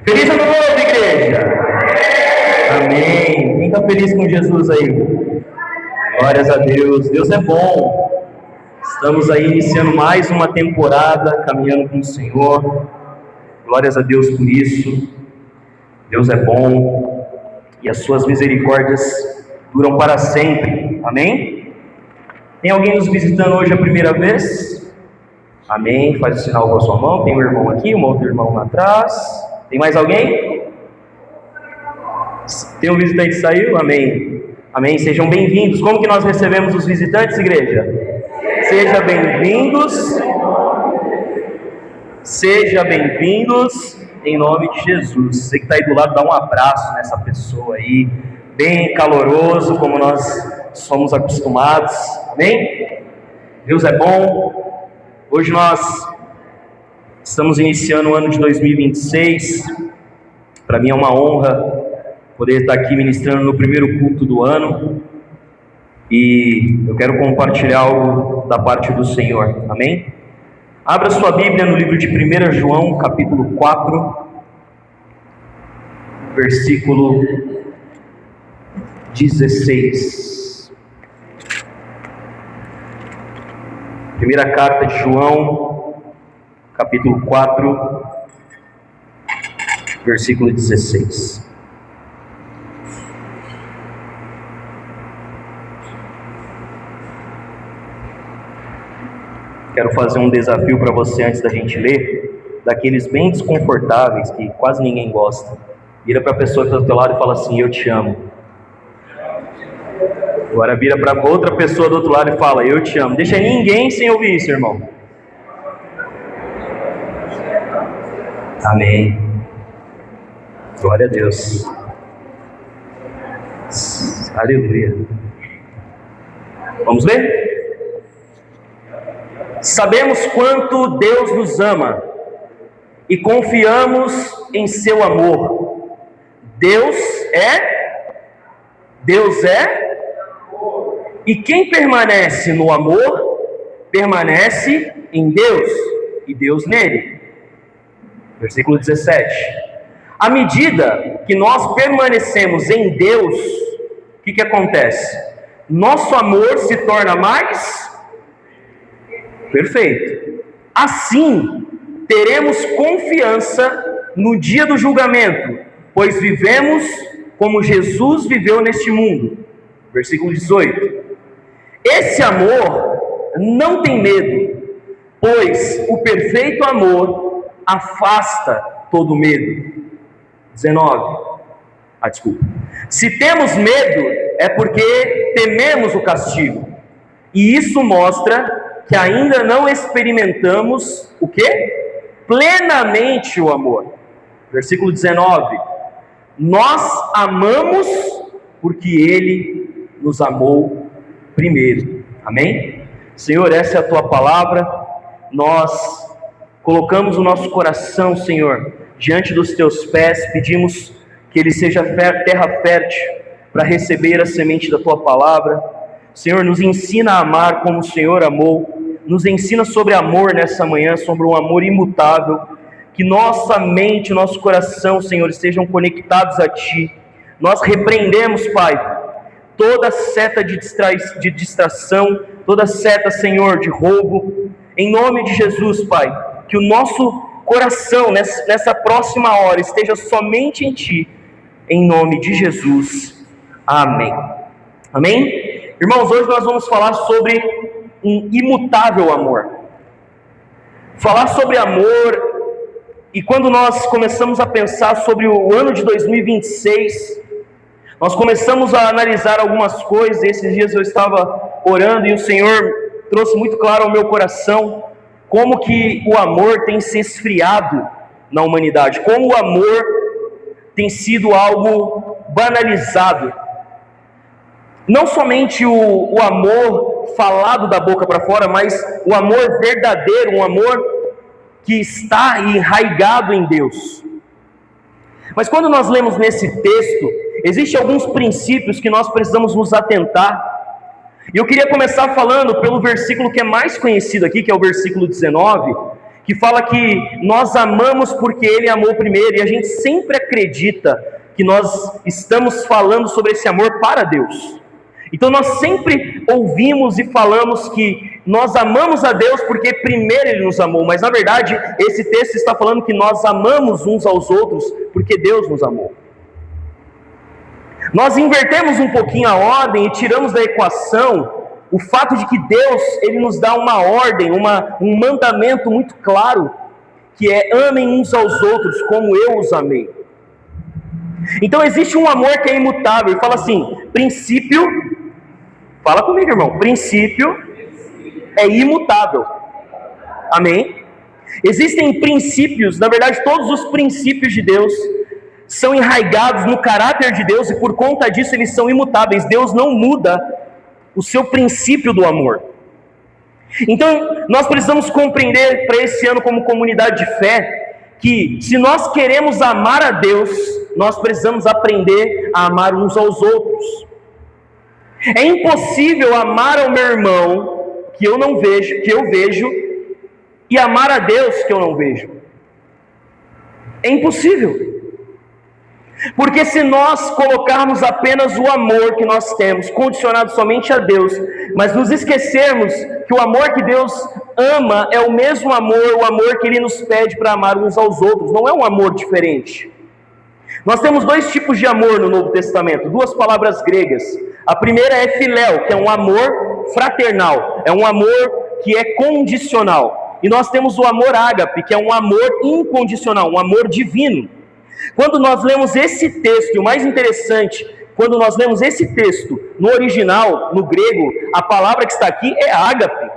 Feliz ano novo, igreja! Amém! Quem está feliz com Jesus aí? Glórias a Deus! Deus é bom! Estamos aí iniciando mais uma temporada, caminhando com o Senhor. Glórias a Deus por isso. Deus é bom e as suas misericórdias duram para sempre. Amém? Tem alguém nos visitando hoje a primeira vez? Amém? Faz o sinal com a sua mão. Tem um irmão aqui, um outro irmão lá atrás. Tem mais alguém? Tem um visitante que saiu? Amém. Amém. Sejam bem-vindos. Como que nós recebemos os visitantes, igreja? Seja bem-vindos. Seja bem-vindos em nome de Jesus. Você que está aí do lado, dá um abraço nessa pessoa aí, bem caloroso, como nós somos acostumados. Amém? Deus é bom. Hoje nós estamos iniciando o ano de 2026. Para mim é uma honra poder estar aqui ministrando no primeiro culto do ano. E eu quero compartilhar algo da parte do Senhor. Amém? Abra sua Bíblia no livro de 1 João, capítulo 4, versículo 16. Primeira carta de João, capítulo 4, versículo 16. Quero fazer um desafio para você antes da gente ler, daqueles bem desconfortáveis que quase ninguém gosta. Vira para a pessoa que está do teu lado e fala assim: eu te amo. Agora vira para outra pessoa do outro lado e fala: eu te amo. Deixa ninguém sem ouvir isso, irmão. Amém. Glória a Deus. Aleluia. Vamos ler? Sabemos quanto Deus nos ama e confiamos em seu amor. Deus é, e quem permanece no amor, permanece em Deus, e Deus nele. Versículo 17. À medida que nós permanecemos em Deus, o que acontece? Nosso amor se torna mais perfeito. Assim, teremos confiança no dia do julgamento, pois vivemos como Jesus viveu neste mundo. Versículo 18. Esse amor não tem medo, pois o perfeito amor afasta todo medo. 19. Se temos medo, é porque tememos o castigo. E isso mostra que ainda não experimentamos o quê? Plenamente o amor. Versículo 19. Nós amamos porque Ele nos amou primeiro. Amém? Senhor, essa é a Tua palavra. Nós colocamos o nosso coração, Senhor, diante dos Teus pés. Pedimos que ele seja terra fértil para receber a semente da Tua palavra. Senhor, nos ensina a amar como o Senhor amou. Nos ensina sobre amor nessa manhã, sobre um amor imutável. Que nossa mente, nosso coração, Senhor, estejam conectados a Ti. Nós repreendemos, Pai, toda seta de distração, toda seta, Senhor, de roubo. Em nome de Jesus, Pai, que o nosso coração nessa próxima hora esteja somente em Ti. Em nome de Jesus. Amém. Amém? Irmãos, hoje nós vamos falar sobre um imutável amor. Falar sobre amor, e quando nós começamos a pensar sobre o ano de 2026, nós começamos a analisar algumas coisas. Esses dias eu estava orando e o Senhor trouxe muito claro ao meu coração como que o amor tem se esfriado na humanidade, como o amor tem sido algo banalizado. Não somente o amor falado da boca para fora, mas o amor verdadeiro, um amor que está enraizado em Deus. Mas quando nós lemos nesse texto, existem alguns princípios que nós precisamos nos atentar. E eu queria começar falando pelo versículo que é mais conhecido aqui, que é o versículo 19, que fala que nós amamos porque Ele amou primeiro, e a gente sempre acredita que nós estamos falando sobre esse amor para Deus. Então nós sempre ouvimos e falamos que nós amamos a Deus porque primeiro Ele nos amou, mas na verdade esse texto está falando que nós amamos uns aos outros porque Deus nos amou. Nós invertemos um pouquinho a ordem e tiramos da equação o fato de que Deus, Ele nos dá uma ordem, um mandamento muito claro, que é: amem uns aos outros como eu os amei. Então existe um amor que é imutável, e fala assim, princípio, fala comigo, irmão, princípio é imutável, amém? Existem princípios, na verdade todos os princípios de Deus são enraigados no caráter de Deus, e por conta disso eles são imutáveis. Deus não muda o seu princípio do amor. Então nós precisamos compreender para esse ano como comunidade de fé, que se nós queremos amar a Deus, nós precisamos aprender a amar uns aos outros. É impossível amar ao meu irmão que eu não vejo, que eu vejo, e amar a Deus que eu não vejo. É impossível. Porque se nós colocarmos apenas o amor que nós temos condicionado somente a Deus, mas nos esquecermos que o amor que Deus ama é o mesmo amor, o amor que Ele nos pede para amar uns aos outros, não é um amor diferente. Nós temos dois tipos de amor no Novo Testamento, duas palavras gregas. A primeira é filéu, que é um amor fraternal, é um amor que é condicional. E nós temos o amor ágape, que é um amor incondicional, um amor divino. Quando nós lemos esse texto, e o mais interessante, quando nós lemos esse texto no original, no grego, a palavra que está aqui é ágape.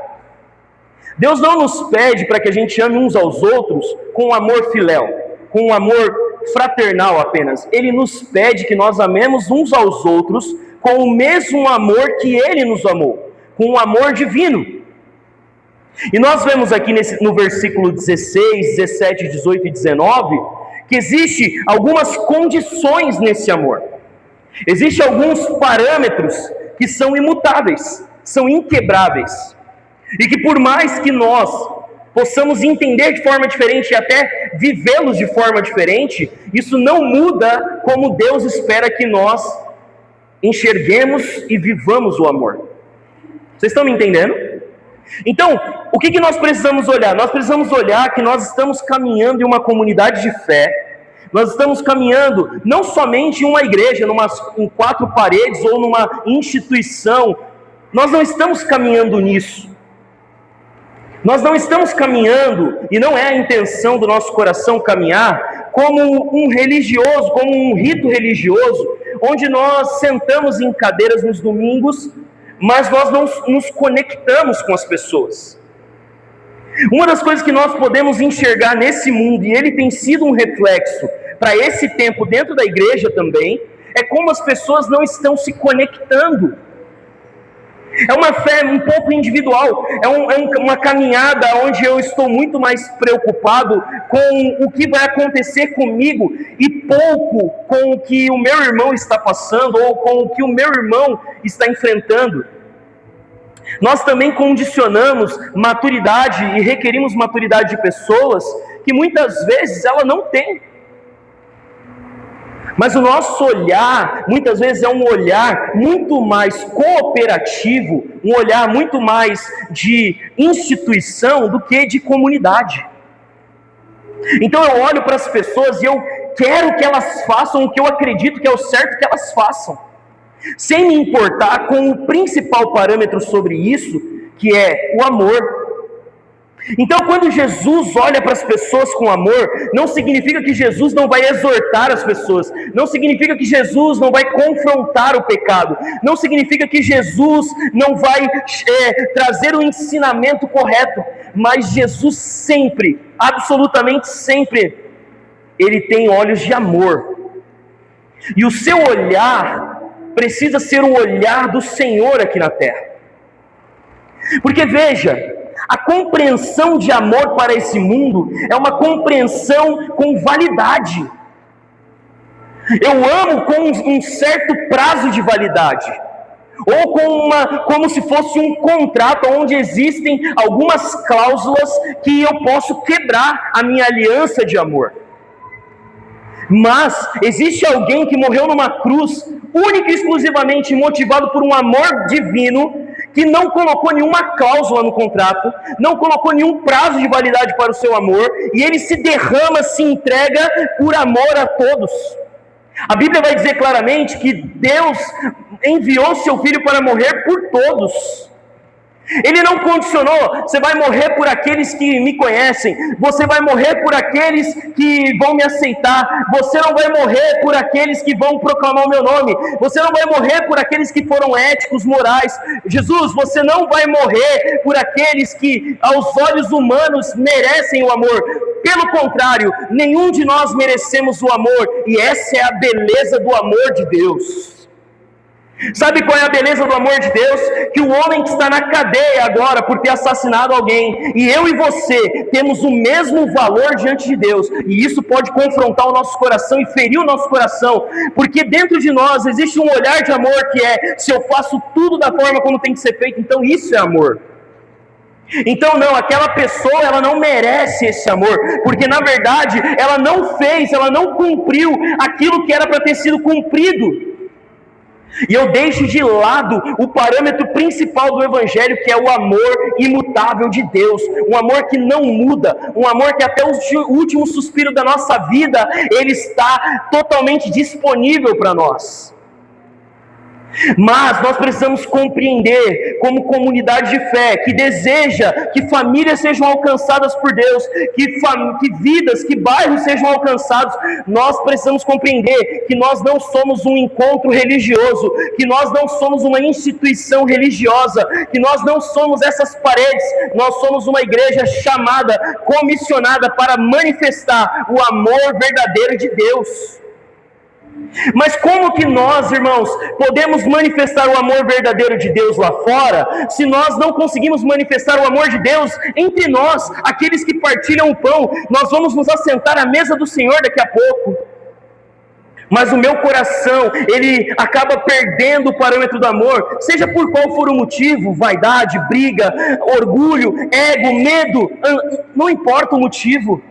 Deus não nos pede para que a gente ame uns aos outros com um amor filéu, com um amor fraternal apenas. Ele nos pede que nós amemos uns aos outros com o mesmo amor que Ele nos amou, com um amor divino. E nós vemos aqui no versículo 16, 17, 18 e 19, que existe algumas condições nesse amor. Existem alguns parâmetros que são imutáveis, são inquebráveis. E que por mais que nós possamos entender de forma diferente e até vivê-los de forma diferente, isso não muda como Deus espera que nós enxerguemos e vivamos o amor. Vocês estão me entendendo? Então, o que nós precisamos olhar? Nós precisamos olhar que nós estamos caminhando em uma comunidade de fé, nós estamos caminhando não somente em uma igreja, em quatro paredes ou numa instituição, nós não estamos caminhando nisso. Nós não estamos caminhando, e não é a intenção do nosso coração caminhar, como um religioso, como um rito religioso, onde nós sentamos em cadeiras nos domingos, mas nós não nos conectamos com as pessoas. Uma das coisas que nós podemos enxergar nesse mundo, e ele tem sido um reflexo para esse tempo dentro da igreja também, é como as pessoas não estão se conectando. É uma fé um pouco individual, é uma caminhada onde eu estou muito mais preocupado com o que vai acontecer comigo e pouco com o que o meu irmão está passando ou com o que o meu irmão está enfrentando. Nós também condicionamos maturidade e requerimos maturidade de pessoas que muitas vezes ela não tem. Mas o nosso olhar, muitas vezes, é um olhar muito mais cooperativo, um olhar muito mais de instituição do que de comunidade. Então eu olho para as pessoas e eu quero que elas façam o que eu acredito que é o certo que elas façam, sem me importar com o principal parâmetro sobre isso, que é o amor. Então, quando Jesus olha para as pessoas com amor, não significa que Jesus não vai exortar as pessoas, não significa que Jesus não vai confrontar o pecado, não significa que Jesus não vai trazer o ensinamento correto, mas Jesus sempre, absolutamente sempre, Ele tem olhos de amor, e o seu olhar precisa ser o olhar do Senhor aqui na terra. Porque veja, a compreensão de amor para esse mundo é uma compreensão com validade. Eu amo com um certo prazo de validade. ou como se fosse um contrato onde existem algumas cláusulas que eu posso quebrar a minha aliança de amor. Mas existe alguém que morreu numa cruz, única e exclusivamente motivado por um amor divino, que não colocou nenhuma cláusula no contrato, não colocou nenhum prazo de validade para o seu amor, e ele se derrama, se entrega por amor a todos. A Bíblia vai dizer claramente que Deus enviou seu Filho para morrer por todos. Ele não condicionou: você vai morrer por aqueles que me conhecem, você vai morrer por aqueles que vão me aceitar, você não vai morrer por aqueles que vão proclamar o meu nome, você não vai morrer por aqueles que foram éticos, morais. Jesus, você não vai morrer por aqueles que aos olhos humanos merecem o amor. Pelo contrário, nenhum de nós merecemos o amor, e essa é a beleza do amor de Deus. Sabe qual é a beleza do amor de Deus? Que o homem que está na cadeia agora por ter assassinado alguém, e eu e você temos o mesmo valor diante de Deus, e isso pode confrontar o nosso coração e ferir o nosso coração, porque dentro de nós existe um olhar de amor que é: se eu faço tudo da forma como tem que ser feito, então isso é amor. Então não, aquela pessoa, ela não merece esse amor, porque na verdade ela não fez, ela não cumpriu aquilo que era para ter sido cumprido. E eu deixo de lado o parâmetro principal do Evangelho, que é o amor imutável de Deus, um amor que não muda, um amor que até o último suspiro da nossa vida, ele está totalmente disponível para nós. Mas nós precisamos compreender, como comunidade de fé, que deseja que famílias sejam alcançadas por Deus, que vidas, que bairros sejam alcançados. Nós precisamos compreender que nós não somos um encontro religioso, que nós não somos uma instituição religiosa, que nós não somos essas paredes. Nós somos uma igreja chamada, comissionada para manifestar o amor verdadeiro de Deus. Mas como que nós, irmãos, podemos manifestar o amor verdadeiro de Deus lá fora, se nós não conseguimos manifestar o amor de Deus entre nós, aqueles que partilham o pão? Nós vamos nos assentar à mesa do Senhor daqui a pouco, mas o meu coração, ele acaba perdendo o parâmetro do amor, seja por qual for o motivo: vaidade, briga, orgulho, ego, medo, não importa o motivo.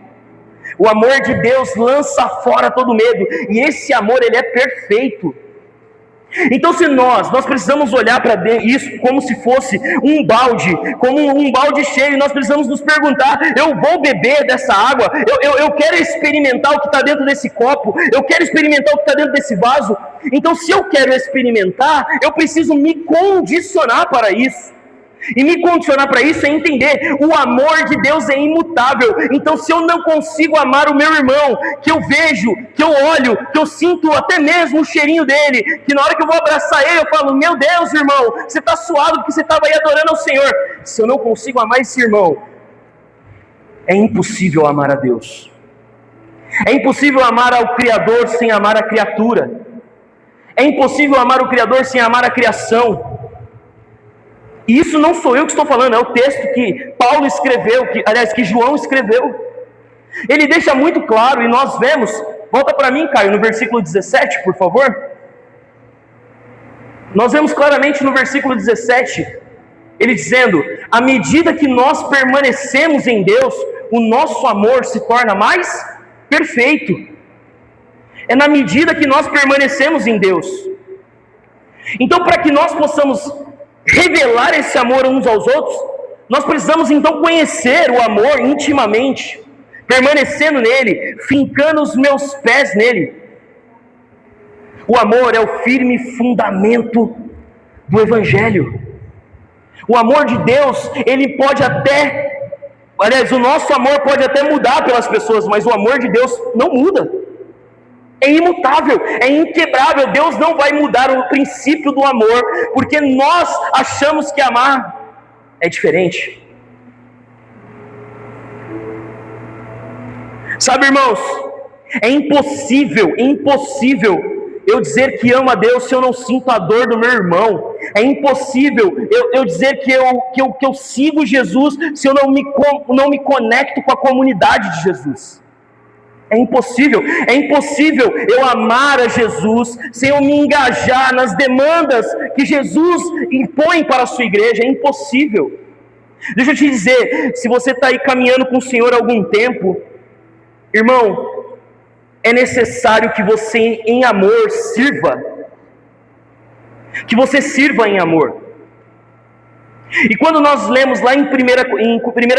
O amor de Deus lança fora todo medo, e esse amor, ele é perfeito. Então se nós precisamos olhar para isso como se fosse um balde, como um balde cheio, e nós precisamos nos perguntar: eu vou beber dessa água? Eu quero experimentar o que está dentro desse copo, eu quero experimentar o que está dentro desse vaso. Então se eu quero experimentar, eu preciso me condicionar para isso. E me condicionar para isso é entender: o amor de Deus é imutável. Então se eu não consigo amar o meu irmão, que eu vejo, que eu olho, que eu sinto até mesmo o cheirinho dele, que na hora que eu vou abraçar ele eu falo: meu Deus, irmão, você está suado porque você estava aí adorando ao Senhor. Se eu não consigo amar esse irmão, é impossível amar a Deus. É impossível amar ao Criador sem amar a criatura. É impossível amar o Criador sem amar a criação. E isso não sou eu que estou falando, é o texto que Paulo escreveu, que João escreveu. Ele deixa muito claro, e nós vemos, volta para mim, Caio, no versículo 17, por favor. Nós vemos claramente no versículo 17, ele dizendo: à medida que nós permanecemos em Deus, o nosso amor se torna mais perfeito. É na medida que nós permanecemos em Deus. Então, para que nós possamos revelar esse amor uns aos outros, nós precisamos então conhecer o amor intimamente, permanecendo nele, fincando os meus pés nele. O amor é o firme fundamento do Evangelho. O amor de Deus, ele pode até, o nosso amor pode até mudar pelas pessoas, mas o amor de Deus não muda. É imutável, é inquebrável. Deus não vai mudar o princípio do amor, porque nós achamos que amar é diferente. Sabe, irmãos, é impossível eu dizer que amo a Deus se eu não sinto a dor do meu irmão. É impossível eu dizer que eu sigo Jesus se eu não me conecto com a comunidade de Jesus. É impossível eu amar a Jesus sem eu me engajar nas demandas que Jesus impõe para a sua igreja. É impossível. Deixa eu te dizer, se você está aí caminhando com o Senhor há algum tempo, irmão, é necessário que você em amor sirva, que você sirva em amor. E quando nós lemos lá em 1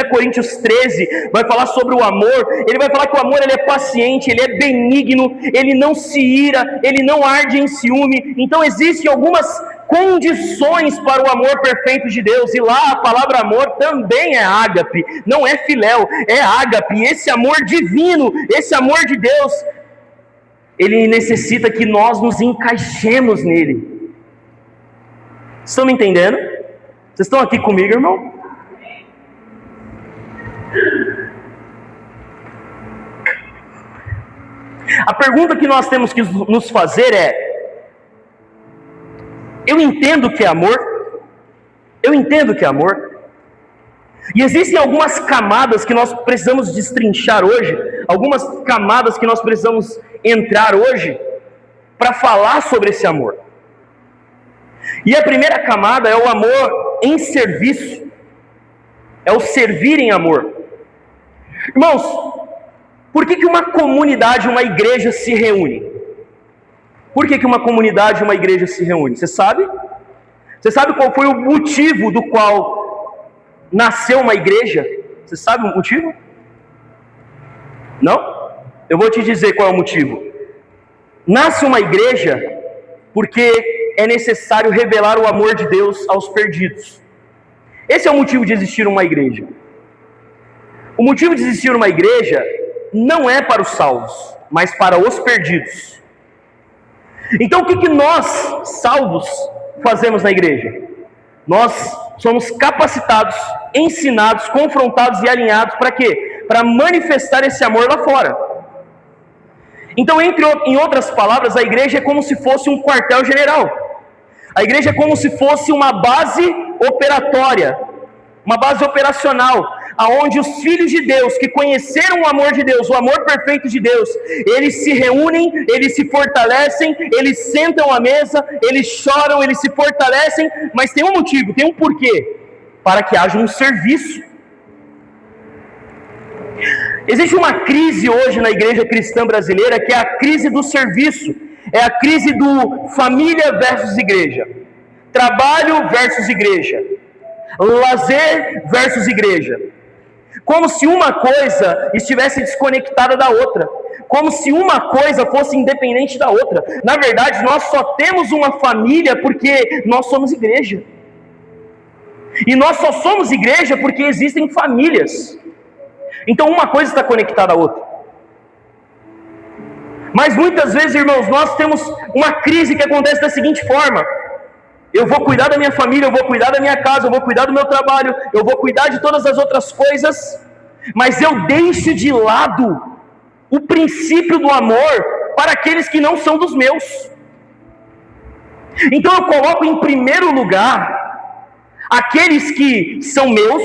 Coríntios 13, vai falar sobre o amor, ele vai falar que o amor ele é paciente, ele é benigno, ele não se ira, ele não arde em ciúme. Então existem algumas condições para o amor perfeito de Deus, e lá a palavra amor também é ágape, não é filéu, é ágape. E esse amor divino, esse amor de Deus, ele necessita que nós nos encaixemos nele. Estão me entendendo? Vocês estão aqui comigo, irmão? A pergunta que nós temos que nos fazer é: eu entendo que é amor? Eu entendo que é amor? E existem algumas camadas que nós precisamos destrinchar hoje, algumas camadas que nós precisamos entrar hoje para falar sobre esse amor. E a primeira camada é o amor em serviço, é o servir em amor. Irmãos, por que uma comunidade, uma igreja se reúne? Por que uma comunidade, uma igreja se reúne? Você sabe? Você sabe qual foi o motivo do qual nasceu uma igreja? Você sabe o motivo? Não? Eu vou te dizer qual é o motivo. Nasce uma igreja porque é necessário revelar o amor de Deus aos perdidos. Esse é o motivo de existir uma igreja. O motivo de existir uma igreja não é para os salvos, mas para os perdidos. Então o que nós, salvos, fazemos na igreja? Nós somos capacitados, ensinados, confrontados e alinhados para quê? Para manifestar esse amor lá fora. Então, em outras palavras, a igreja é como se fosse um quartel-general. A igreja é como se fosse uma base operatória, uma base operacional, aonde os filhos de Deus, que conheceram o amor de Deus, o amor perfeito de Deus, eles se reúnem, eles se fortalecem, eles sentam à mesa, eles choram, eles se fortalecem, mas tem um motivo, tem um porquê, para que haja um serviço. Existe uma crise hoje na igreja cristã brasileira, que é a crise do serviço, é a crise do família versus igreja, trabalho versus igreja, lazer versus igreja, como se uma coisa estivesse desconectada da outra, como se uma coisa fosse independente da outra. Na verdade, nós só temos uma família porque nós somos igreja, e nós só somos igreja porque existem famílias. Então uma coisa está conectada à outra. Mas muitas vezes, irmãos, nós temos uma crise que acontece da seguinte forma: eu vou cuidar da minha família, eu vou cuidar da minha casa, eu vou cuidar do meu trabalho, eu vou cuidar de todas as outras coisas, mas eu deixo de lado o princípio do amor para aqueles que não são dos meus. Então eu coloco em primeiro lugar aqueles que são meus,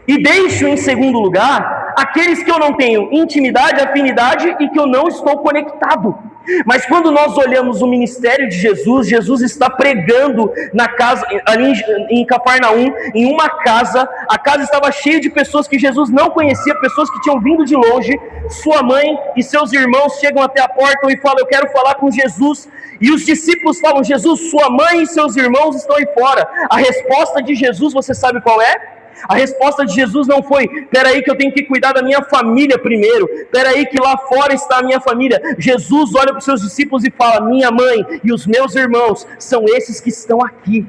e deixo em segundo lugar aqueles que eu não tenho intimidade, afinidade e que eu não estou conectado. Mas quando nós olhamos o ministério de Jesus, Jesus está pregando na casa, ali em Cafarnaum, em uma casa. A casa estava cheia de pessoas que Jesus não conhecia, pessoas que tinham vindo de longe. Sua mãe e seus irmãos chegam até a porta e falam: eu quero falar com Jesus. E os discípulos falam: Jesus, sua mãe e seus irmãos estão aí fora. A resposta de Jesus, você sabe qual é? A resposta de Jesus não foi: peraí que eu tenho que cuidar da minha família primeiro, peraí que lá fora está a minha família. Jesus olha para os seus discípulos e fala: minha mãe e os meus irmãos são esses que estão aqui,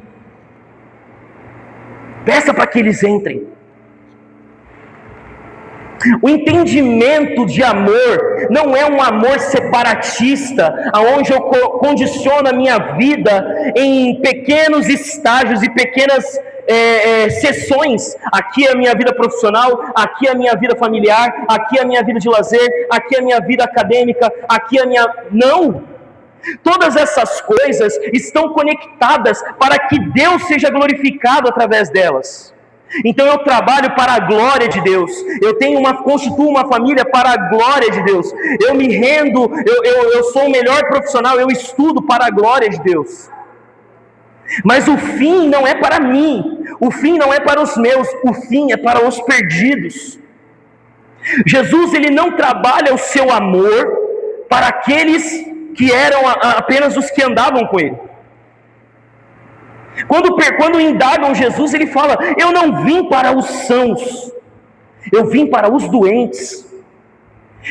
peça para que eles entrem. O entendimento de amor não é um amor separatista, aonde eu condiciono a minha vida em pequenos estágios e pequenas sessões. Aqui é a minha vida profissional, aqui é a minha vida familiar, aqui é a minha vida de lazer, aqui é a minha vida acadêmica, aqui é a minha... Não! Todas essas coisas estão conectadas para que Deus seja glorificado através delas. Então eu trabalho para a glória de Deus. Constituo uma família para a glória de Deus. Eu me rendo, eu sou o melhor profissional, eu estudo para a glória de Deus. Mas o fim não é para mim, o fim não é para os meus, o fim é para os perdidos. Jesus, ele não trabalha o seu amor para aqueles que eram apenas os que andavam com ele. Quando indagam Jesus, ele fala: eu não vim para os sãos, eu vim para os doentes.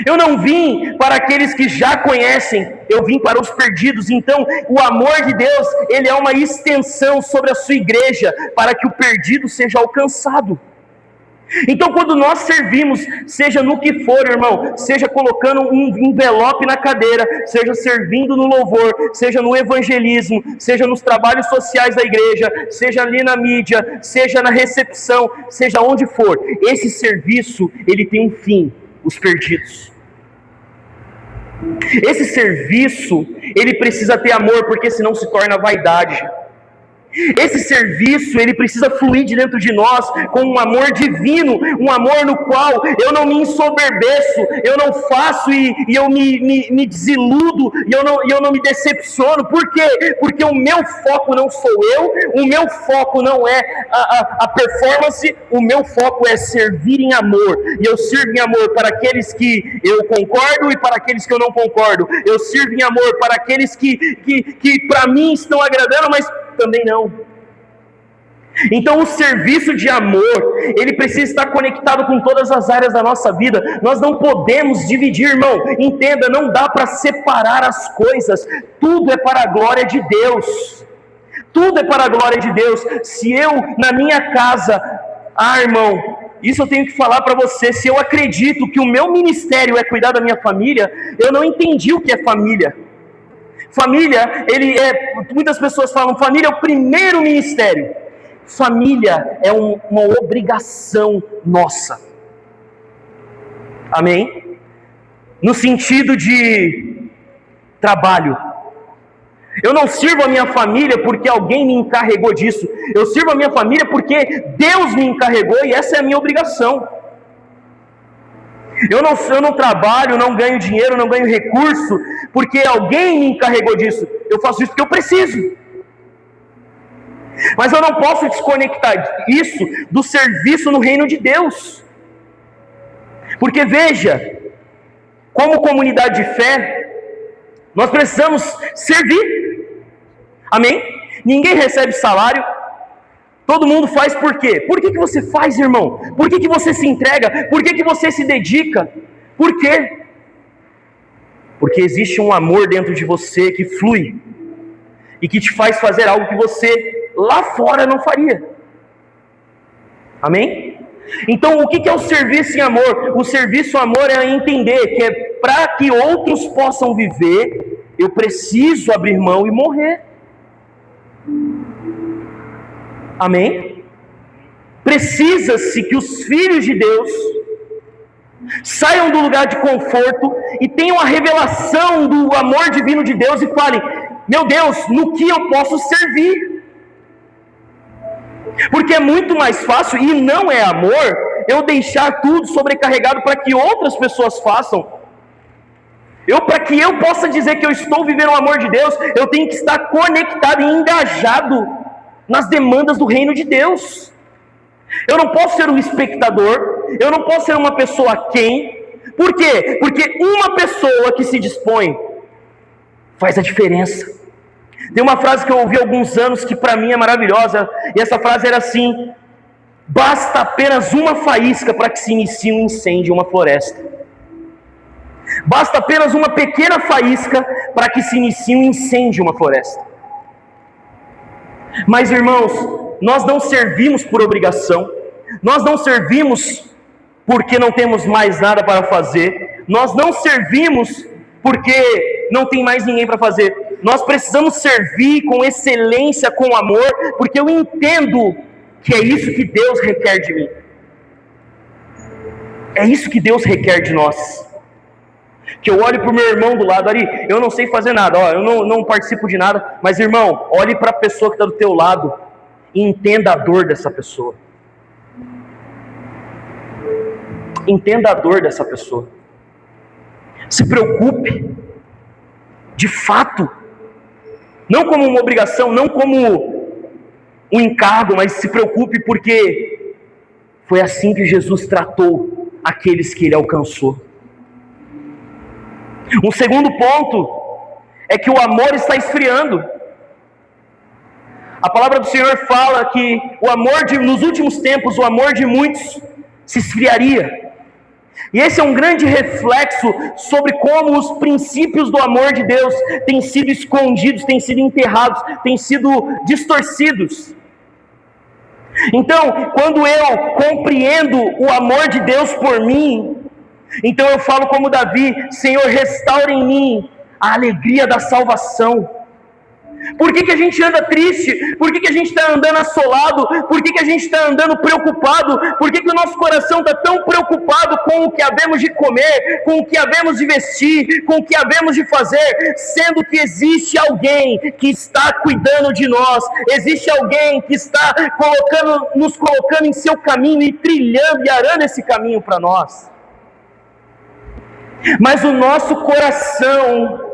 Eu não vim para aqueles que já conhecem, eu vim para os perdidos. Então, o amor de Deus, ele é uma extensão sobre a sua igreja, para que o perdido seja alcançado. Então, quando nós servimos, seja no que for, irmão, seja colocando um envelope na cadeira, seja servindo no louvor, seja no evangelismo, seja nos trabalhos sociais da igreja, seja ali na mídia, seja na recepção, seja onde for, esse serviço, ele tem um fim: os perdidos. Esse serviço, ele precisa ter amor, porque senão se torna vaidade. Esse serviço, ele precisa fluir de dentro de nós com um amor divino, um amor no qual eu não me ensoberbeço, eu não faço e eu me desiludo, e eu não me decepciono. Por quê? Porque o meu foco não sou eu, o meu foco não é a performance, o meu foco é servir em amor, e eu sirvo em amor para aqueles que eu concordo e para aqueles que eu não concordo. Eu sirvo em amor para aqueles que para mim estão agradando, mas também não. Então o serviço de amor, ele precisa estar conectado com todas as áreas da nossa vida. Nós não podemos dividir, irmão, entenda, não dá para separar as coisas. Tudo é para a glória de Deus. Tudo é para a glória de Deus. Se eu, na minha casa, irmão, isso eu tenho que falar para você, se eu acredito que o meu ministério é cuidar da minha família, eu não entendi o que é família. Família, muitas pessoas falam, família é o primeiro ministério. Família é uma obrigação nossa. Amém? No sentido de trabalho. Eu não sirvo a minha família porque alguém me encarregou disso. Eu sirvo a minha família porque Deus me encarregou e essa é a minha obrigação. Eu não trabalho, não ganho dinheiro, não ganho recurso porque alguém me encarregou disso. Eu faço isso porque eu preciso. Mas eu não posso desconectar isso do serviço no reino de Deus. Porque veja, como comunidade de fé, nós precisamos servir. Amém? Ninguém recebe salário. Todo mundo faz por quê? Por que você faz, irmão? Por que você se entrega? Por que você se dedica? Por quê? Porque existe um amor dentro de você que flui e que te faz fazer algo que você lá fora não faria. Amém? Então, o que é o serviço em amor? O serviço em amor é entender que é para que outros possam viver, eu preciso abrir mão e morrer. Amém? Precisa-se que os filhos de Deus saiam do lugar de conforto e tenham a revelação do amor divino de Deus e falem: meu Deus, no que eu posso servir? Porque é muito mais fácil, e não é amor, eu deixar tudo sobrecarregado para que outras pessoas façam. Para que eu possa dizer que eu estou vivendo o amor de Deus, eu tenho que estar conectado e engajado nas demandas do reino de Deus. Eu não posso ser um espectador, eu não posso ser uma pessoa quem. Por quê? Porque uma pessoa que se dispõe faz a diferença. Tem uma frase que eu ouvi há alguns anos que para mim é maravilhosa, e essa frase era assim: basta apenas uma faísca para que se inicie um incêndio em uma floresta. Basta apenas uma pequena faísca para que se inicie um incêndio em uma floresta. Mas, irmãos, nós não servimos por obrigação, nós não servimos porque não temos mais nada para fazer, nós não servimos porque não tem mais ninguém para fazer. Nós precisamos servir com excelência, com amor, porque eu entendo que é isso que Deus requer de mim. É isso que Deus requer de nós. Que eu olhe para o meu irmão do lado ali, eu não sei fazer nada, eu não participo de nada, mas irmão, olhe para a pessoa que está do teu lado e entenda a dor dessa pessoa. Entenda a dor dessa pessoa. Se preocupe, de fato, não como uma obrigação, não como um encargo, mas se preocupe porque foi assim que Jesus tratou aqueles que Ele alcançou. Um segundo ponto é que o amor está esfriando. A palavra do Senhor fala que nos últimos tempos, o amor de muitos se esfriaria. E esse é um grande reflexo sobre como os princípios do amor de Deus têm sido escondidos, têm sido enterrados, têm sido distorcidos. Então, quando eu compreendo o amor de Deus por mim, então eu falo como Davi: Senhor, restaura em mim a alegria da salvação. Por que a gente anda triste? Por que a gente está andando assolado? Por que a gente está andando preocupado? Por que o nosso coração está tão preocupado com o que havemos de comer, com o que havemos de vestir, com o que havemos de fazer, sendo que existe alguém que está cuidando de nós, existe alguém que está nos colocando em seu caminho e trilhando e arando esse caminho para nós. Mas o nosso coração,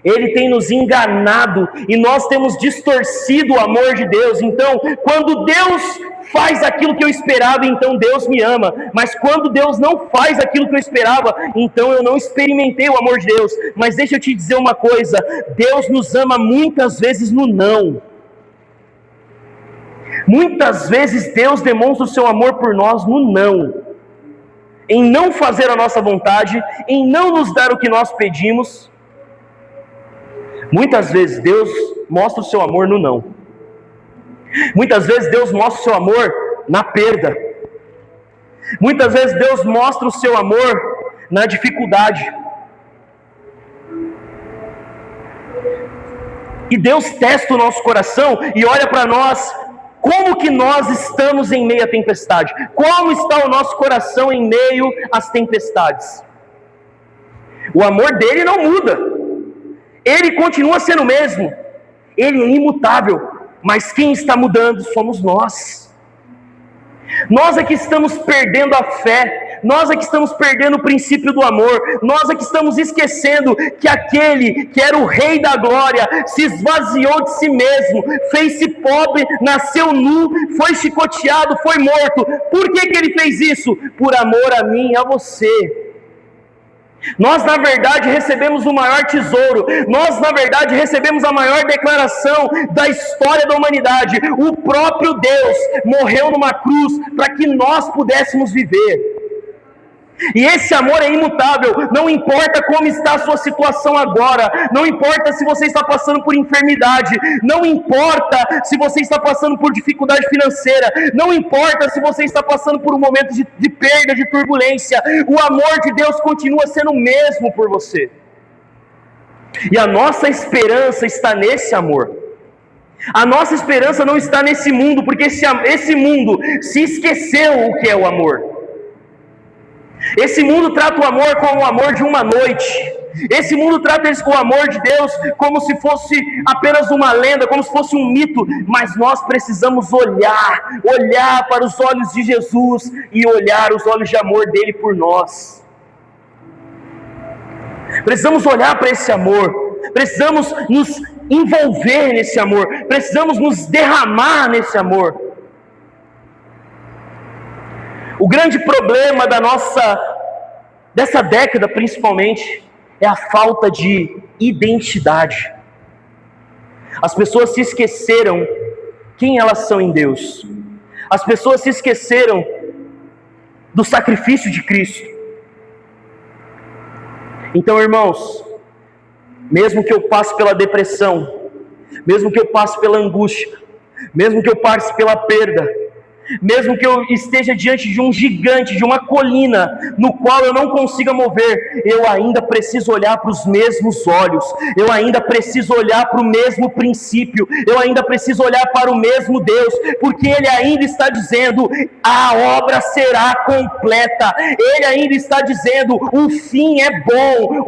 ele tem nos enganado e nós temos distorcido o amor de Deus. Então, quando Deus faz aquilo que eu esperava, então Deus me ama. Mas quando Deus não faz aquilo que eu esperava, então eu não experimentei o amor de Deus. Mas deixa eu te dizer uma coisa: Deus nos ama muitas vezes no não. Muitas vezes Deus demonstra o seu amor por nós no não. Em não fazer a nossa vontade, em não nos dar o que nós pedimos. Muitas vezes Deus mostra o seu amor no não. Muitas vezes Deus mostra o seu amor na perda. Muitas vezes Deus mostra o seu amor na dificuldade. E Deus testa o nosso coração e olha para nós, como que nós estamos em meio à tempestade. Como está o nosso coração em meio às tempestades. O amor dele não muda. Ele continua sendo o mesmo, ele é imutável, mas quem está mudando somos nós. Nós é que estamos perdendo a fé, nós é que estamos perdendo o princípio do amor, nós é que estamos esquecendo que aquele que era o Rei da Glória se esvaziou de si mesmo, fez-se pobre, nasceu nu, foi chicoteado, foi morto. Por que ele fez isso? Por amor a mim e a você. Nós na verdade recebemos o maior tesouro, nós na verdade recebemos a maior declaração da história da humanidade. O próprio Deus morreu numa cruz para que nós pudéssemos viver. E esse amor é imutável, não importa como está a sua situação agora, não importa se você está passando por enfermidade, não importa se você está passando por dificuldade financeira, não importa se você está passando por um momento de perda, de turbulência, o amor de Deus continua sendo o mesmo por você. E a nossa esperança está nesse amor. A nossa esperança não está nesse mundo, porque esse mundo se esqueceu o que é o amor. Esse mundo trata o amor como o amor de uma noite. Esse mundo trata o amor de Deus como se fosse apenas uma lenda, como se fosse um mito. Mas nós precisamos olhar para os olhos de Jesus e olhar os olhos de amor dele por nós. Precisamos olhar para esse amor, precisamos nos envolver nesse amor, precisamos nos derramar nesse amor. O grande problema dessa década principalmente, é a falta de identidade. As pessoas se esqueceram quem elas são em Deus. As pessoas se esqueceram do sacrifício de Cristo. Então, irmãos, mesmo que eu passe pela depressão, mesmo que eu passe pela angústia, mesmo que eu passe pela perda, mesmo que eu esteja diante de um gigante, de uma colina, no qual eu não consiga mover, eu ainda preciso olhar para os mesmos olhos, eu ainda preciso olhar para o mesmo princípio, eu ainda preciso olhar para o mesmo Deus, porque Ele ainda está dizendo, a obra será completa, Ele ainda está dizendo, o fim é bom,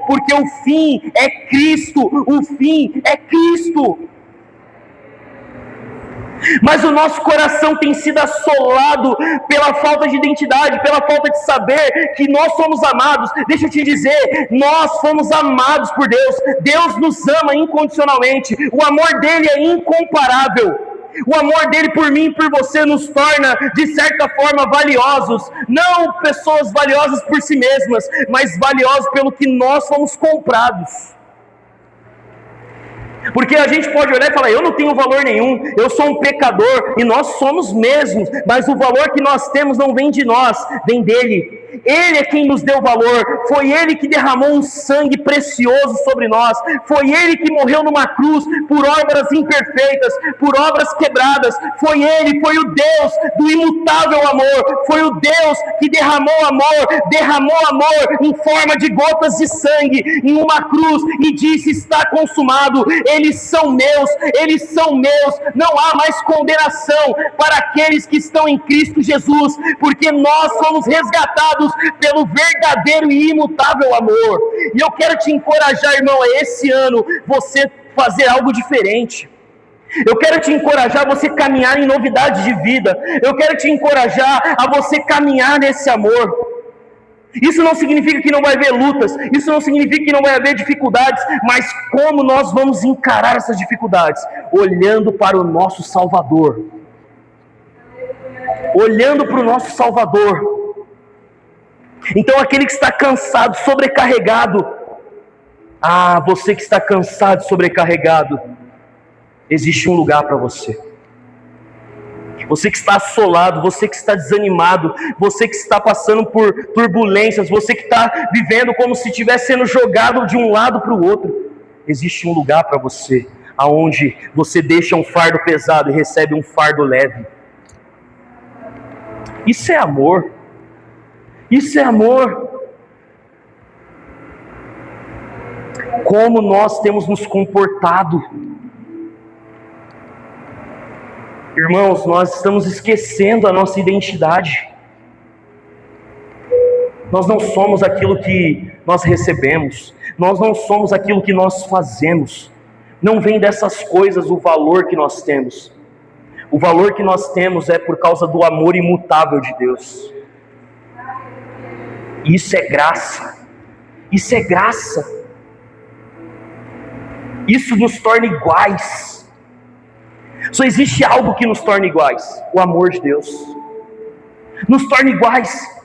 porque o fim é Cristo, o fim é Cristo. Mas o nosso coração tem sido assolado pela falta de identidade, pela falta de saber que nós somos amados. Deixa eu te dizer, nós fomos amados por Deus. Deus nos ama incondicionalmente. O amor dele é incomparável. O amor dele por mim e por você nos torna, de certa forma, valiosos. Não pessoas valiosas por si mesmas, mas valiosos pelo que nós fomos comprados. Porque a gente pode olhar e falar, eu não tenho valor nenhum, eu sou um pecador, e nós somos mesmos, mas o valor que nós temos não vem de nós, vem dele. Ele é quem nos deu valor, foi Ele que derramou um sangue precioso sobre nós, foi Ele que morreu numa cruz por obras imperfeitas, por obras quebradas, foi Ele, foi o Deus do imutável amor, foi o Deus que derramou amor em forma de gotas de sangue em uma cruz e disse, está consumado. Eles são meus, não há mais condenação para aqueles que estão em Cristo Jesus, porque nós somos resgatados pelo verdadeiro e imutável amor. E eu quero te encorajar, irmão, a esse ano você fazer algo diferente. Eu quero te encorajar a você caminhar em novidade de vida. Eu quero te encorajar a você caminhar nesse amor. Isso não significa que não vai haver lutas, isso não significa que não vai haver dificuldades, mas como nós vamos encarar essas dificuldades? Olhando para o nosso Salvador. Olhando para o nosso Salvador. Então aquele que está cansado, sobrecarregado, você que está cansado, sobrecarregado, existe um lugar para você. Você que está assolado, você que está desanimado, você que está passando por turbulências, você que está vivendo como se estivesse sendo jogado de um lado para o outro, existe um lugar para você, aonde você deixa um fardo pesado e recebe um fardo leve. Isso é amor. Isso é amor. Como nós temos nos comportado. Irmãos, nós estamos esquecendo a nossa identidade. Nós não somos aquilo que nós recebemos. Nós não somos aquilo que nós fazemos. Não vem dessas coisas o valor que nós temos. O valor que nós temos é por causa do amor imutável de Deus. Isso é graça. Isso é graça. Isso nos torna iguais. Só existe algo que nos torna iguais: o amor de Deus. Nos torna iguais.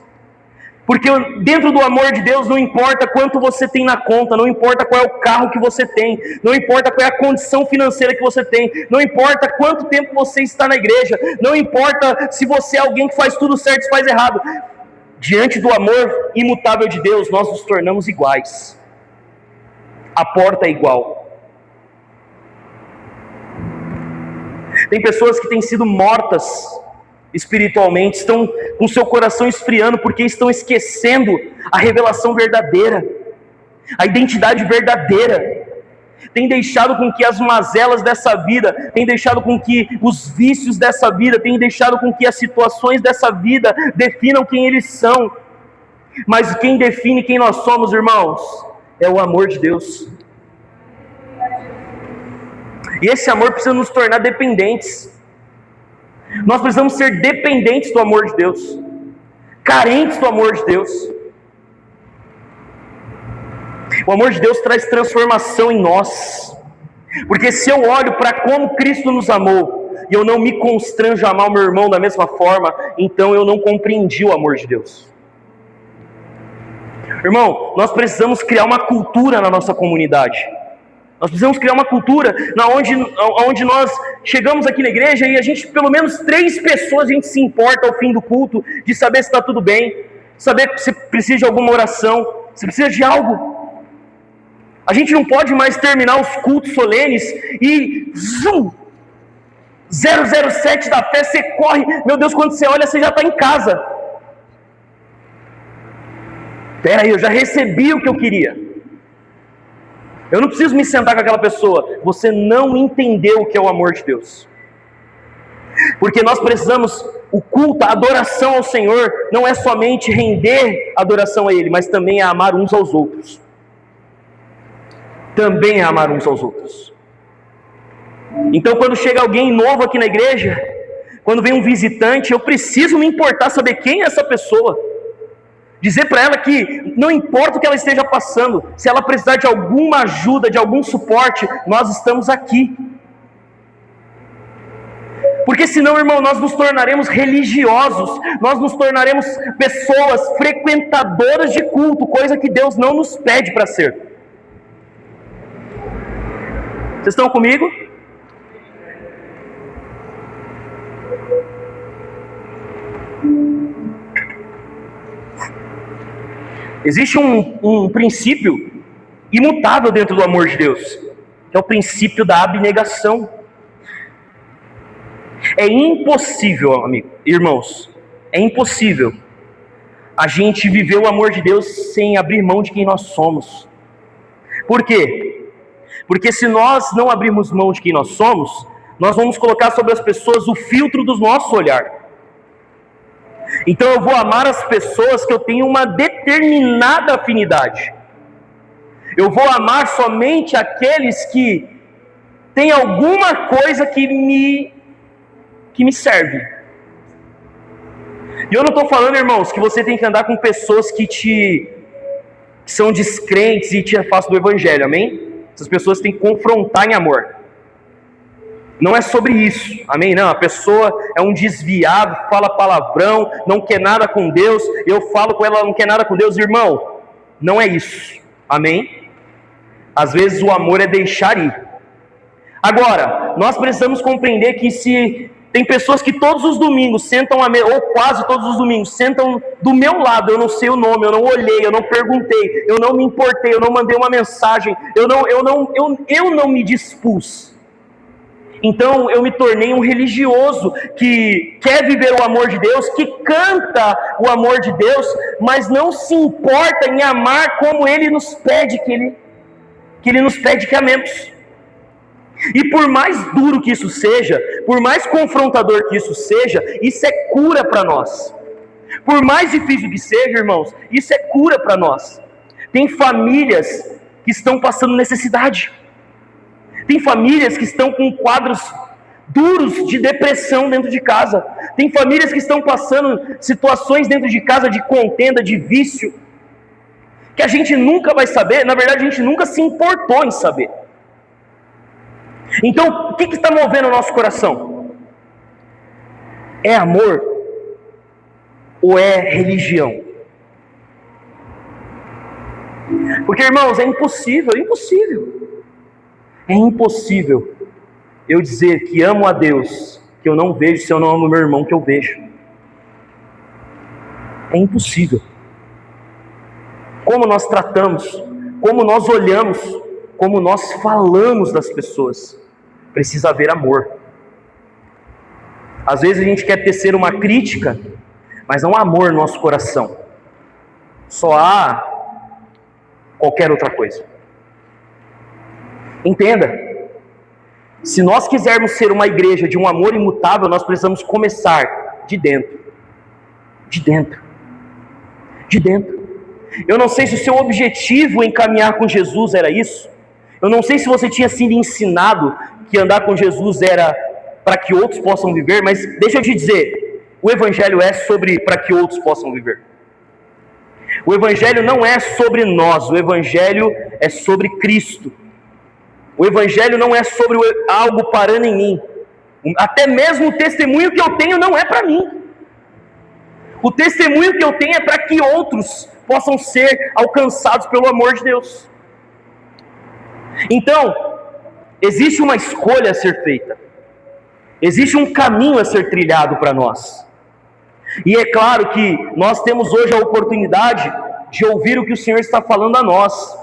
Porque dentro do amor de Deus não importa quanto você tem na conta, não importa qual é o carro que você tem, não importa qual é a condição financeira que você tem, não importa quanto tempo você está na igreja, não importa se você é alguém que faz tudo certo e faz errado. Diante do amor imutável de Deus, nós nos tornamos iguais. A porta é igual. Tem pessoas que têm sido mortas espiritualmente, estão com seu coração esfriando porque estão esquecendo a revelação verdadeira, a identidade verdadeira. Tem deixado com que as mazelas dessa vida, tem deixado com que os vícios dessa vida, tem deixado com que as situações dessa vida definam quem eles são. Mas quem define quem nós somos, irmãos, é o amor de Deus. E esse amor precisa nos tornar dependentes. Nós precisamos ser dependentes do amor de Deus, carentes do amor de Deus. O amor de Deus traz transformação em nós, porque se eu olho para como Cristo nos amou, e eu não me constranjo a amar o meu irmão da mesma forma, então eu não compreendi o amor de Deus. Irmão, nós precisamos criar uma cultura na nossa comunidade. Nós precisamos criar uma cultura onde nós chegamos aqui na igreja e a gente, pelo menos 3 pessoas, a gente se importa ao fim do culto, de saber se está tudo bem, saber se precisa de alguma oração, se precisa de algo. A gente não pode mais terminar os cultos solenes e 007 da fé, você corre, meu Deus, quando você olha, você já está em casa. Espera aí, eu já recebi o que eu queria. Eu não preciso me sentar com aquela pessoa. Você não entendeu o que é o amor de Deus. Porque nós precisamos, o culto, a adoração ao Senhor, não é somente render adoração a Ele, mas também é amar uns aos outros. Também é amar uns aos outros. Então, quando chega alguém novo aqui na igreja, quando vem um visitante, eu preciso me importar, saber quem é essa pessoa. Dizer para ela que não importa o que ela esteja passando, se ela precisar de alguma ajuda, de algum suporte, nós estamos aqui. Porque senão, irmão, nós nos tornaremos religiosos, nós nos tornaremos pessoas frequentadoras de culto, coisa que Deus não nos pede para ser. Vocês estão comigo? Existe um princípio imutável dentro do amor de Deus, que é o princípio da abnegação. É impossível, irmãos, é impossível a gente viver o amor de Deus sem abrir mão de quem nós somos. Por quê? Porque se nós não abrirmos mão de quem nós somos, nós vamos colocar sobre as pessoas o filtro do nosso olhar. Então eu vou amar as pessoas que eu tenho uma determinada afinidade. Eu vou amar somente aqueles que têm alguma coisa que me serve. E eu não estou falando, irmãos, que você tem que andar com pessoas que são descrentes e te afastam do evangelho, amém? Essas pessoas têm que confrontar em amor. Não é sobre isso, amém? Não, a pessoa é um desviado, fala palavrão, não quer nada com Deus, eu falo com ela, ela não quer nada com Deus, irmão, não é isso, amém? Às vezes o amor é deixar ir. Agora, nós precisamos compreender que se tem pessoas que todos os domingos sentam, ou quase todos os domingos, sentam do meu lado, eu não sei o nome, eu não olhei, eu não perguntei, eu não me importei, eu não mandei uma mensagem, eu não me dispus. Então eu me tornei um religioso que quer viver o amor de Deus, que canta o amor de Deus, mas não se importa em amar como Ele nos pede que Ele nos pede que amemos. E por mais duro que isso seja, por mais confrontador que isso seja, isso é cura para nós. Por mais difícil que seja, irmãos, isso é cura para nós. Tem famílias que estão passando necessidade. Tem famílias que estão com quadros duros de depressão dentro de casa. Tem famílias que estão passando situações dentro de casa de contenda, de vício, que a gente nunca vai saber, na verdade a gente nunca se importou em saber. Então, o que está movendo o nosso coração? É amor ou é religião? Porque, irmãos, é impossível eu dizer que amo a Deus, que eu não vejo, se eu não amo meu irmão que eu vejo. É impossível. Como nós tratamos, como nós olhamos, como nós falamos das pessoas, precisa haver amor. Às vezes a gente quer tecer uma crítica, mas não há amor no nosso coração. Só há qualquer outra coisa. Entenda, se nós quisermos ser uma igreja de um amor imutável, nós precisamos começar de dentro. De dentro. De dentro. Eu não sei se o seu objetivo em caminhar com Jesus era isso. Eu não sei se você tinha sido ensinado que andar com Jesus era para que outros possam viver, mas deixa eu te dizer, o Evangelho é sobre para que outros possam viver. O Evangelho não é sobre nós, o Evangelho é sobre Cristo. O Evangelho não é sobre algo parando em mim. Até mesmo o testemunho que eu tenho não é para mim. O testemunho que eu tenho é para que outros possam ser alcançados pelo amor de Deus. Então, existe uma escolha a ser feita. Existe um caminho a ser trilhado para nós. E é claro que nós temos hoje a oportunidade de ouvir o que o Senhor está falando a nós.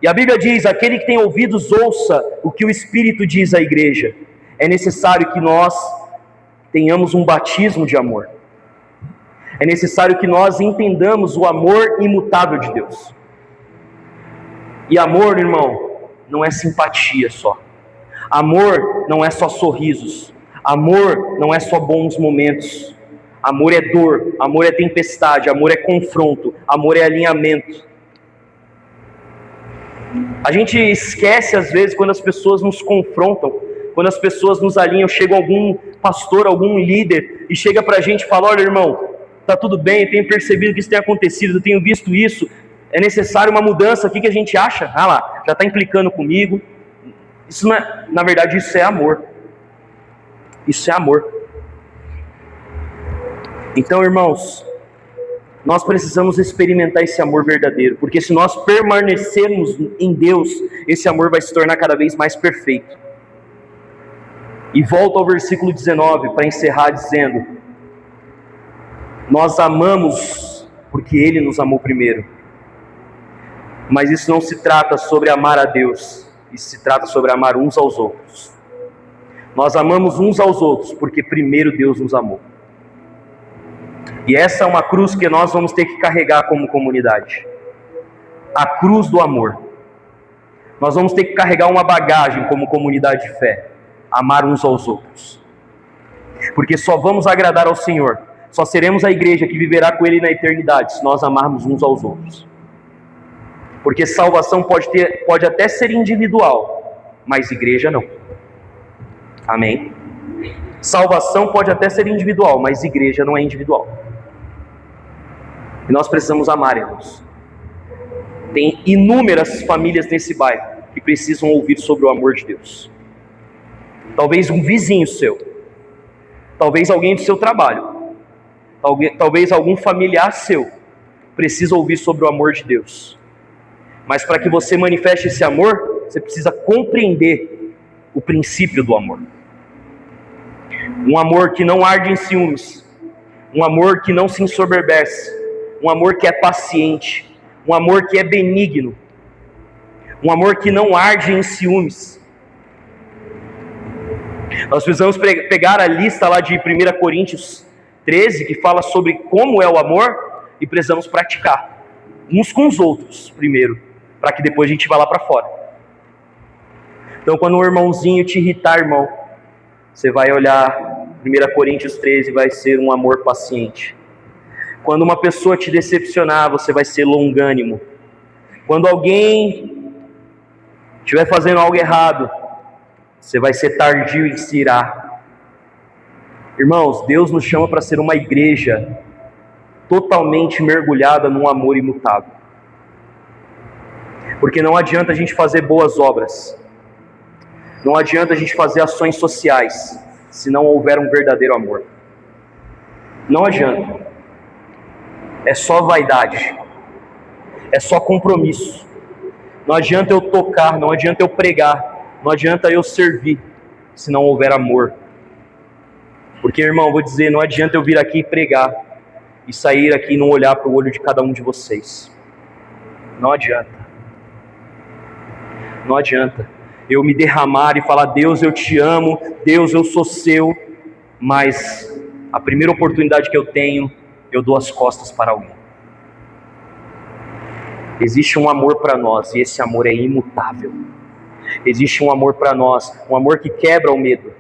E a Bíblia diz, aquele que tem ouvidos ouça o que o Espírito diz à igreja. É necessário que nós tenhamos um batismo de amor. É necessário que nós entendamos o amor imutável de Deus. E amor, irmão, não é simpatia só. Amor não é só sorrisos. Amor não é só bons momentos. Amor é dor, amor é tempestade, amor é confronto, amor é alinhamento. A gente esquece às vezes quando as pessoas nos confrontam, quando as pessoas nos alinham, chega algum pastor, algum líder, e chega para a gente e fala: olha, irmão, está tudo bem, eu tenho percebido que isso tem acontecido, eu tenho visto isso, é necessário uma mudança, o que a gente acha? Ah lá, já está implicando comigo. Isso não é, na verdade, isso é amor. Isso é amor. Então, irmãos, nós precisamos experimentar esse amor verdadeiro, porque se nós permanecermos em Deus, esse amor vai se tornar cada vez mais perfeito. E volto ao versículo 19 para encerrar dizendo: nós amamos porque Ele nos amou primeiro. Mas isso não se trata sobre amar a Deus, isso se trata sobre amar uns aos outros. Nós amamos uns aos outros porque primeiro Deus nos amou. E essa é uma cruz que nós vamos ter que carregar como comunidade. A cruz do amor. Nós vamos ter que carregar uma bagagem como comunidade de fé. Amar uns aos outros. Porque só vamos agradar ao Senhor, só seremos a igreja que viverá com Ele na eternidade, se nós amarmos uns aos outros. Porque salvação pode até ser individual, mas igreja não. Amém? Salvação pode até ser individual, mas igreja não é individual. E nós precisamos amar, irmãos. Tem inúmeras famílias nesse bairro que precisam ouvir sobre o amor de Deus. Talvez um vizinho seu, talvez alguém do seu trabalho, talvez algum familiar seu precisa ouvir sobre o amor de Deus. Mas para que você manifeste esse amor, você precisa compreender o princípio do amor. Um amor que não arde em ciúmes, um amor que não se ensoberbece, um amor que é paciente, um amor que é benigno, um amor que não arde em ciúmes. Nós precisamos pegar a lista lá de 1 Coríntios 13, que fala sobre como é o amor, e precisamos praticar uns com os outros primeiro, para que depois a gente vá lá para fora. Então, quando um irmãozinho te irritar, irmão, você vai olhar 1 Coríntios 13, vai ser um amor paciente. Quando uma pessoa te decepcionar, você vai ser longânimo. Quando alguém estiver fazendo algo errado, você vai ser tardio em se irar. Irmãos, Deus nos chama para ser uma igreja totalmente mergulhada num amor imutável. Porque não adianta a gente fazer boas obras, não adianta a gente fazer ações sociais, se não houver um verdadeiro amor. Não adianta. É só vaidade, é só compromisso. Não adianta eu tocar, não adianta eu pregar, não adianta eu servir, se não houver amor. Porque, irmão, vou dizer, não adianta eu vir aqui pregar e sair aqui e não olhar para o olho de cada um de vocês. Não adianta. Não adianta eu me derramar e falar: Deus, eu te amo, Deus, eu sou seu, mas a primeira oportunidade que eu tenho, eu dou as costas para alguém. Existe um amor para nós, e esse amor é imutável. Existe um amor para nós, um amor que quebra o medo,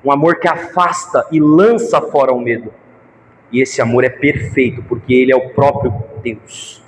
um amor que afasta e lança fora o medo. E esse amor é perfeito, porque Ele é o próprio Deus.